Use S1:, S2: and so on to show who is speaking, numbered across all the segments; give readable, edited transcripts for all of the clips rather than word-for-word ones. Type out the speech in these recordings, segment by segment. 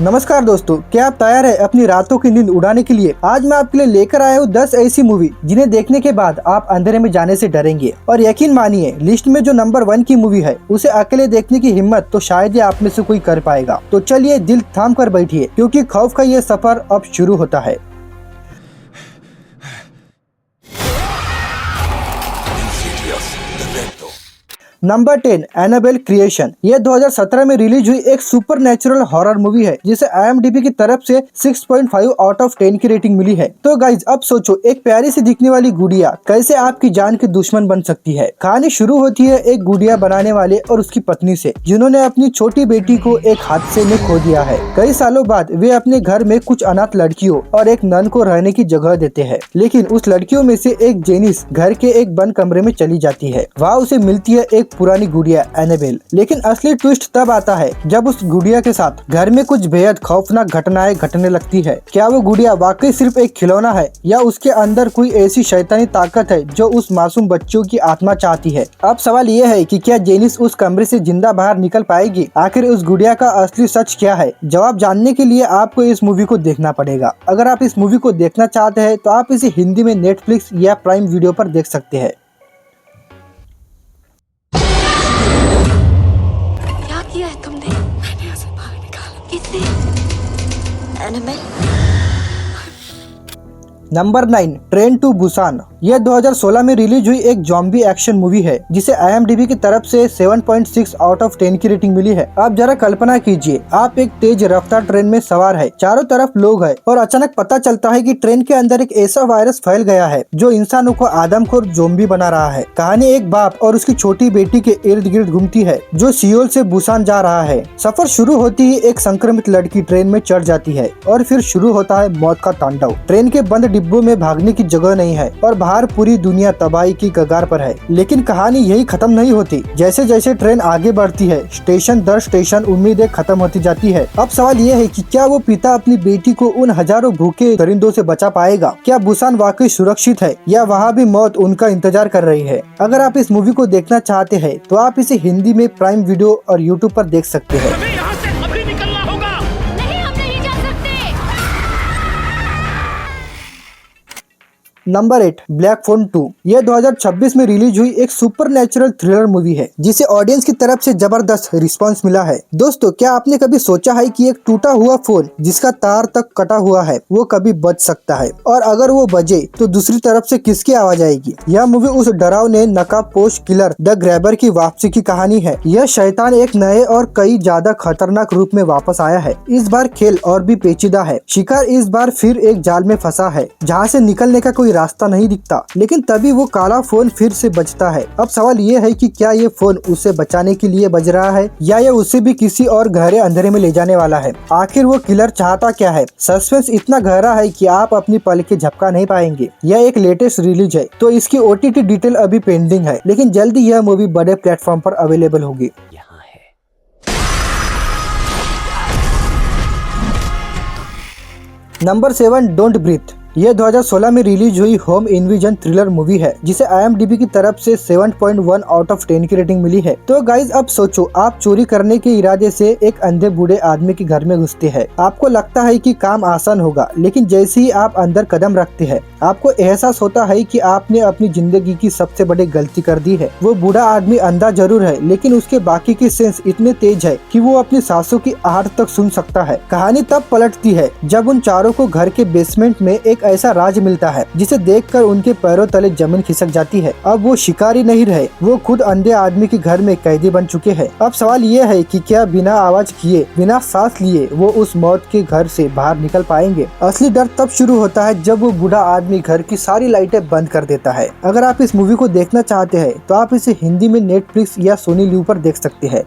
S1: नमस्कार दोस्तों, क्या आप तैयार हैं अपनी रातों की नींद उड़ाने के लिए? आज मैं आपके लिए लेकर आया हूँ 10 ऐसी मूवी जिन्हें देखने के बाद आप अंधेरे में जाने से डरेंगे। और यकीन मानिए, लिस्ट में जो नंबर 1 की मूवी है उसे अकेले देखने की हिम्मत तो शायद ही आप में से कोई कर पाएगा। तो चलिए दिल थाम कर बैठिए, क्योंकि खौफ का ये सफर अब शुरू होता है। Number 10, Annabelle creation. ये 2017 में रिलीज हुई एक सुपर नेचुरल हॉरर मूवी है जिसे IMDb की तरफ से 6.5 आउट ऑफ 10 की रेटिंग मिली है। तो गाइज अब सोचो, एक प्यारी सी दिखने वाली गुड़िया कैसे आपकी जान की दुश्मन बन सकती है। कहानी शुरू होती है एक गुड़िया बनाने वाले और उसकी पत्नी से, जिन्होंने अपनी छोटी बेटी को एक हादसे में खो दिया है। कई सालों बाद वे अपने घर में कुछ अनाथ लड़कियों और एक नन को रहने की जगह देते हैं, लेकिन उस लड़कियों में से एक जेनिस घर के एक बंद कमरे में चली जाती है। वहाँ उसे मिलती है एक पुरानी गुड़िया एनाबेल। लेकिन असली ट्विस्ट तब आता है जब उस गुड़िया के साथ घर में कुछ बेहद खौफनाक घटनाएं घटने लगती है। क्या वो गुड़िया वाकई सिर्फ एक खिलौना है या उसके अंदर कोई ऐसी शैतानी ताकत है जो उस मासूम बच्चों की आत्मा चाहती है? अब सवाल ये है कि क्या जेनिस उस कमरे से जिंदा बाहर निकल पाएगी? आखिर उस गुड़िया का असली सच क्या है? जवाब जानने के लिए आपको इस मूवी को देखना पड़ेगा। अगर आप इस मूवी को देखना चाहते हैं तो आप इसे हिंदी में नेटफ्लिक्स या प्राइम वीडियो पर देख सकते हैं।
S2: किया है तुमने? मैंने उसे बाहर निकाला। किसने? Annabelle.
S1: Number 9, train to Busan. यह 2016 में रिलीज हुई एक जॉम्बी एक्शन मूवी है जिसे IMDb की तरफ से 7.6 आउट ऑफ 10 की रेटिंग मिली है। आप जरा कल्पना कीजिए, आप एक तेज रफ्तार ट्रेन में सवार है, चारों तरफ लोग हैं और अचानक पता चलता है कि ट्रेन के अंदर एक ऐसा वायरस फैल गया है जो इंसानों को आदमखोर ज़ॉम्बी बना रहा है। कहानी एक बाप और उसकी छोटी बेटी के इर्द गिर्द घूमती है जो सियोल से बुसान जा रहा है। सफर शुरू होती ही एक संक्रमित लड़की ट्रेन में चढ़ जाती है और फिर शुरू होता है मौत का तांडव। ट्रेन के बंद डिब्बों में भागने की जगह नहीं है और बाहर पूरी दुनिया तबाही की कगार पर है। लेकिन कहानी यही खत्म नहीं होती। जैसे जैसे ट्रेन आगे बढ़ती है, स्टेशन दर स्टेशन उम्मीदें खत्म होती जाती है। अब सवाल ये है कि क्या वो पिता अपनी बेटी को उन हजारों भूखे दरिंदों से बचा पाएगा? क्या बुसान वाकई सुरक्षित है या वहाँ भी मौत उनका इंतजार कर रही है? अगर आप इस मूवी को देखना चाहते हैं तो आप इसे हिंदी में प्राइम वीडियो और यूट्यूब पर देख सकते हैं। Number 8, black phone 2। यह 2026 में रिलीज हुई एक सुपर नेचुरल थ्रिलर मूवी है जिसे ऑडियंस की तरफ से जबरदस्त रिस्पांस मिला है। दोस्तों, क्या आपने कभी सोचा है कि एक टूटा हुआ फोन जिसका तार तक कटा हुआ है वो कभी बज सकता है? और अगर वो बजे तो दूसरी तरफ से किसकी आवाज आएगी? यह मूवी उस डरावने नकाबपोश किलर द ग्रैबर की वापसी की कहानी है। यह शैतान एक नए और कई ज्यादा खतरनाक रूप में वापस आया है। इस बार खेल और भी पेचीदा है। शिकार इस बार फिर एक जाल में फंसा है जहाँ से निकलने का कोई रास्ता नहीं दिखता, लेकिन तभी वो काला फोन फिर से बजता है। अब सवाल ये है कि क्या ये फोन उसे बचाने के लिए बज रहा है या ये उसे भी किसी और गहरे अंधेरे में ले जाने वाला है? आखिर वो किलर चाहता क्या है? सस्पेंस इतना गहरा है कि आप अपनी पलकें झपका नहीं पाएंगे। यह एक लेटेस्ट रिलीज है तो इसकी OTT डिटेल अभी पेंडिंग है, लेकिन जल्दी यह मूवी बड़े प्लेटफॉर्म पर अवेलेबल होगी। Number 7, don't breathe. यह 2016 में रिलीज हुई होम इन्विजन थ्रिलर मूवी है जिसे IMDb की तरफ से 7.1 आउट ऑफ 10 की रेटिंग मिली है। तो गाइज अब सोचो, आप चोरी करने के इरादे से एक अंधे बूढ़े आदमी के घर में घुसते हैं। आपको लगता है कि काम आसान होगा, लेकिन जैसे ही आप अंदर कदम रखते हैं आपको एहसास होता है कि आपने अपनी जिंदगी की सबसे बड़ी गलती कर दी है। वो बूढ़ा आदमी अंधा जरूर है, लेकिन उसके बाकी के सेंस इतने तेज है कि वो अपनी सांसों की आहट तक सुन सकता है। कहानी तब पलटती है जब उन चारों को घर के बेसमेंट में एक ऐसा राज मिलता है जिसे देखकर उनके पैरों तले जमीन खिसक जाती है। अब वो शिकारी नहीं रहे, वो खुद अंधे आदमी के घर में कैदी बन चुके हैं। अब सवाल ये है कि क्या बिना आवाज किए, बिना सांस लिए वो उस मौत के घर से बाहर निकल पाएंगे? असली डर तब शुरू होता है जब वो बूढ़ा आदमी घर की सारी लाइटें बंद कर देता है। अगर आप इस मूवी को देखना चाहते हैं तो आप इसे हिंदी में नेटफ्लिक्स या सोनी लिव पर देख सकते हैं।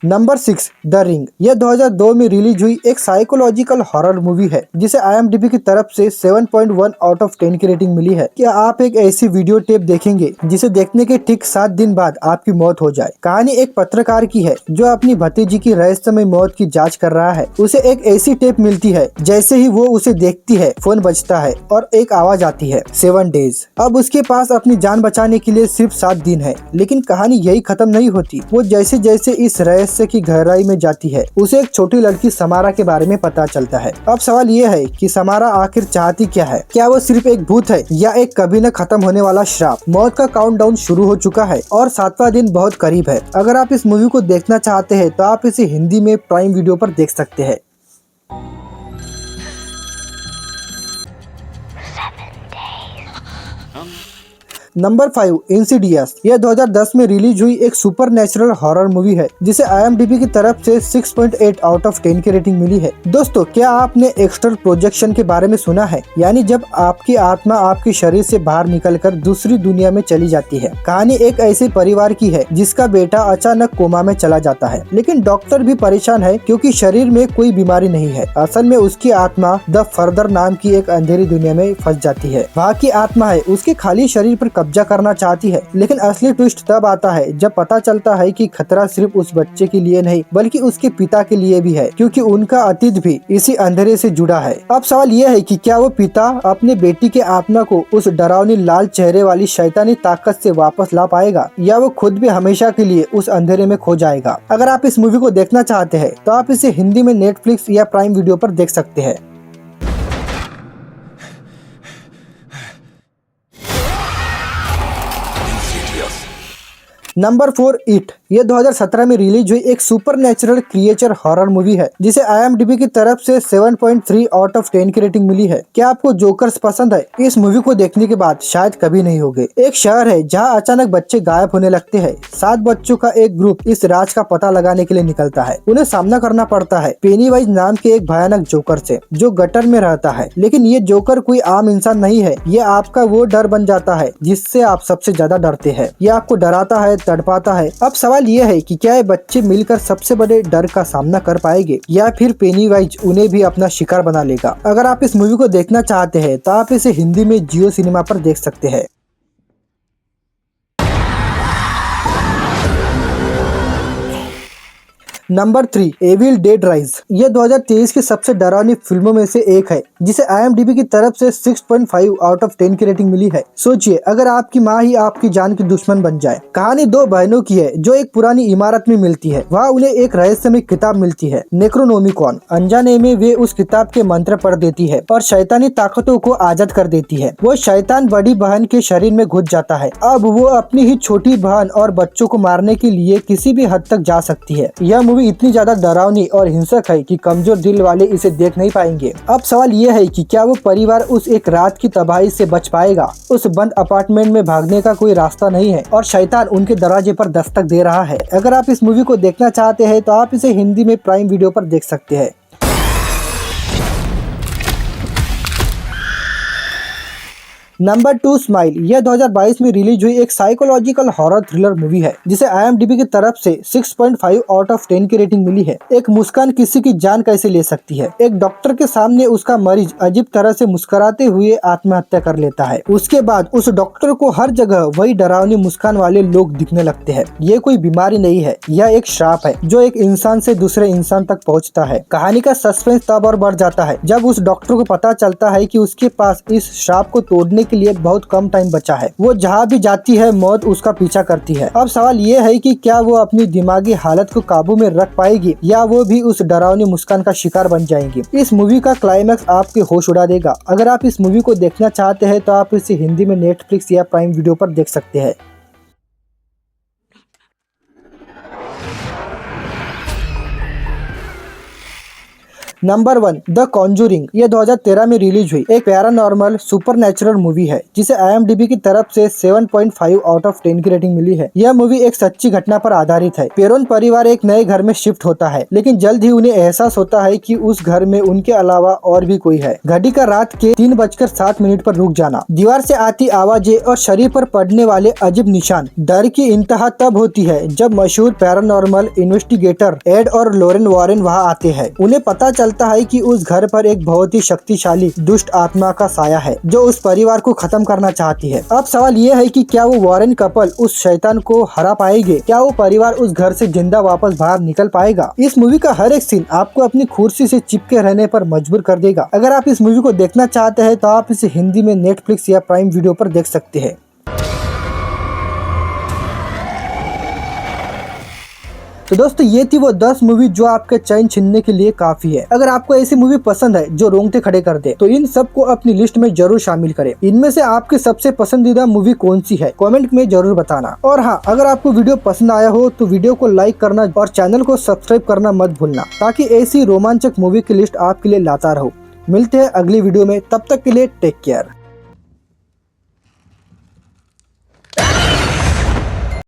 S1: Number 6 the ring. यह 2002 में रिलीज हुई एक साइकोलॉजिकल हॉरर मूवी है जिसे IMDb की तरफ से 7.1 आउट ऑफ 10 की रेटिंग मिली है। क्या आप एक ऐसी वीडियो टेप देखेंगे जिसे देखने के ठीक 7 दिन बाद आपकी मौत हो जाए। कहानी एक पत्रकार की है जो अपनी भतीजी की रहस्यमय मौत की जांच कर रहा है। उसे एक ऐसी टेप मिलती है, जैसे ही वो उसे देखती है फोन बजता है और एक आवाज आती है 7 डेज। अब उसके पास अपनी जान बचाने के लिए सिर्फ 7 दिन है। लेकिन कहानी यही खत्म नहीं होती। वो जैसे जैसे इस रहस्य की गहराई में जाती है उसे एक छोटी लड़की समारा के बारे में पता चलता है। अब सवाल ये है कि समारा आखिर चाहती क्या है। क्या वो सिर्फ एक भूत है या एक कभी न खत्म होने वाला श्राप। मौत का काउंटडाउन शुरू हो चुका है और 7वां दिन बहुत करीब है। अगर आप इस मूवी को देखना चाहते हैं तो आप इसे हिंदी में प्राइम वीडियो पर देख सकते हैं। Number 5 Insidious. यह 2010 में रिलीज हुई एक सुपर नेचुरल हॉरर मूवी है जिसे IMDb की तरफ से 6.8 आउट ऑफ 10 की रेटिंग मिली है। दोस्तों, क्या आपने एक्स्ट्रल प्रोजेक्शन के बारे में सुना है, यानी जब आपकी आत्मा आपके शरीर से बाहर निकलकर दूसरी दुनिया में चली जाती है। कहानी एक ऐसे परिवार की है जिसका बेटा अचानक कोमा में चला जाता है, लेकिन डॉक्टर भी परेशान है क्योंकि शरीर में कोई बीमारी नहीं है। असल में उसकी आत्मा द फर्दर नाम की एक अंधेरी दुनिया में फंस जाती है। वहाँ की आत्मा है उसके खाली शरीर पर कब्जा करना चाहती है। लेकिन असली ट्विस्ट तब आता है जब पता चलता है कि खतरा सिर्फ उस बच्चे के लिए नहीं बल्कि उसके पिता के लिए भी है, क्योंकि उनका अतीत भी इसी अंधेरे से जुड़ा है। अब सवाल यह है कि क्या वो पिता अपने बेटी के आत्मा को उस डरावनी लाल चेहरे वाली शैतानी ताकत से वापस ला पाएगा या वो खुद भी हमेशा के लिए उस अंधेरे में खो जाएगा। अगर आप इस मूवी को देखना चाहते हैं तो आप इसे हिंदी में नेटफ्लिक्स या प्राइम वीडियो पर देख सकते हैं। Number 4 it. यह 2017 में रिलीज हुई एक super natural creature horror movie है जिसे IMDb की तरफ से 7.3 आउट ऑफ 10 की रेटिंग मिली है। क्या आपको जोकर्स पसंद है? इस मूवी को देखने के बाद शायद कभी नहीं होगे। एक शहर है जहां अचानक बच्चे गायब होने लगते हैं। 7 बच्चों का एक ग्रुप इस राज का पता लगाने के लिए निकलता है। उन्हें सामना करना पड़ता है पेनीवाइज नाम के एक भयानक जोकर से जो गटर में रहता है। लेकिन ये जोकर कोई आम इंसान नहीं है। ये आपका वो डर बन जाता है जिससे आप सबसे ज्यादा डरते हैं। ये आपको डराता है, तड़पाता है। अब सवाल यह है कि क्या ये बच्चे मिलकर सबसे बड़े डर का सामना कर पाएंगे या फिर पेनीवाइज उन्हें भी अपना शिकार बना लेगा। अगर आप इस मूवी को देखना चाहते हैं तो आप इसे हिंदी में जियो सिनेमा पर देख सकते हैं। Number 3 evil dead rise. यह 2023 की सबसे डरावनी फिल्मों में से एक है जिसे IMDb की तरफ से 6.5 आउट ऑफ 10 की रेटिंग मिली है। सोचिए अगर आपकी माँ ही आपकी जान की दुश्मन बन जाए। कहानी 2 बहनों की है जो एक पुरानी इमारत में मिलती है। वहाँ उन्हें एक रहस्यमय किताब मिलती है नेक्रोनोमिकॉन। अनजाने में वे उस किताब के मंत्र पढ़ देती है और शैतानी ताकतों को आजाद कर देती है। वो शैतान बड़ी बहन के शरीर में घुस जाता है। अब वो अपनी ही छोटी बहन और बच्चों को मारने के लिए किसी भी हद तक जा सकती है। यह इतनी ज्यादा डरावनी और हिंसक है कि कमजोर दिल वाले इसे देख नहीं पाएंगे। अब सवाल यह है कि क्या वो परिवार उस एक रात की तबाही से बच पाएगा। उस बंद अपार्टमेंट में भागने का कोई रास्ता नहीं है और शैतान उनके दरवाजे पर दस्तक दे रहा है। अगर आप इस मूवी को देखना चाहते हैं तो आप इसे हिंदी में प्राइम वीडियो पर देख सकते हैं। Number 2 smile. यह 2022 में रिलीज हुई एक साइकोलॉजिकल हॉरर थ्रिलर मूवी है जिसे IMDb की तरफ से 6.5 आउट ऑफ 10 की रेटिंग मिली है। एक मुस्कान किसी की जान कैसे ले सकती है। एक डॉक्टर के सामने उसका मरीज अजीब तरह से मुस्कुराते हुए आत्महत्या कर लेता है। उसके बाद उस डॉक्टर को हर जगह वही डरावनी मुस्कान वाले लोग दिखने लगते हैं। ये कोई बीमारी नहीं है, यह एक श्राप है जो एक इंसान से दूसरे इंसान तक पहुँचता है। कहानी का सस्पेंस तब और बढ़ जाता है जब उस डॉक्टर को पता चलता है कि उसके पास इस श्राप को तोड़ने के लिए बहुत कम टाइम बचा है। वो जहाँ भी जाती है मौत उसका पीछा करती है। अब सवाल ये है कि क्या वो अपनी दिमागी हालत को काबू में रख पाएगी या वो भी उस डरावनी मुस्कान का शिकार बन जाएंगी। इस मूवी का क्लाइमैक्स आपके होश उड़ा देगा। अगर आप इस मूवी को देखना चाहते हैं तो आप इसे हिंदी में नेटफ्लिक्स या प्राइम वीडियो पर देख सकते हैं। Number 1 the conjuring. ये 2013 में रिलीज हुई एक पैरानॉर्मल सुपरनैचुरल मूवी है जिसे IMDb की तरफ से 7.5 आउट ऑफ 10 की रेटिंग मिली है। यह मूवी एक सच्ची घटना पर आधारित है। पेरोन परिवार एक नए घर में शिफ्ट होता है, लेकिन जल्द ही उन्हें एहसास होता है कि उस घर में उनके अलावा और भी कोई है। घड़ी का रात के 3:07 पर रुक जाना, दीवार से आती आवाजें और शरीर पर पड़ने वाले अजीब निशान। डर की इंतहा तब होती है जब मशहूर पैरानॉर्मल इन्वेस्टिगेटर एड और लोरेन वॉरेन वहां आते हैं। उन्हें पता चलता है कि उस घर पर एक बहुत ही शक्तिशाली दुष्ट आत्मा का साया है जो उस परिवार को खत्म करना चाहती है। अब सवाल ये है कि क्या वो वॉरेन कपल उस शैतान को हरा पाएंगे? क्या वो परिवार उस घर से जिंदा वापस बाहर निकल पाएगा? इस मूवी का हर एक सीन आपको अपनी कुर्सी से चिपके रहने पर मजबूर कर देगा। अगर आप इस मूवी को देखना चाहते हैं तो आप इसे हिंदी में नेटफ्लिक्स या प्राइम वीडियो पर देख सकते हैं। तो दोस्तों ये थी वो 10 मूवी जो आपके चैन छीनने के लिए काफी है। अगर आपको ऐसी मूवी पसंद है जो रोंगटे खड़े कर दे तो इन सबको अपनी लिस्ट में जरूर शामिल करें। इनमें से आपकी सबसे पसंदीदा मूवी कौन सी है कमेंट में जरूर बताना। और हाँ, अगर आपको वीडियो पसंद आया हो तो वीडियो को लाइक करना और चैनल को सब्सक्राइब करना मत भूलना, ताकि ऐसी रोमांचक मूवी की लिस्ट आपके लिए लाता रहूं। मिलते हैं अगली वीडियो में, तब तक के लिए टेक केयर।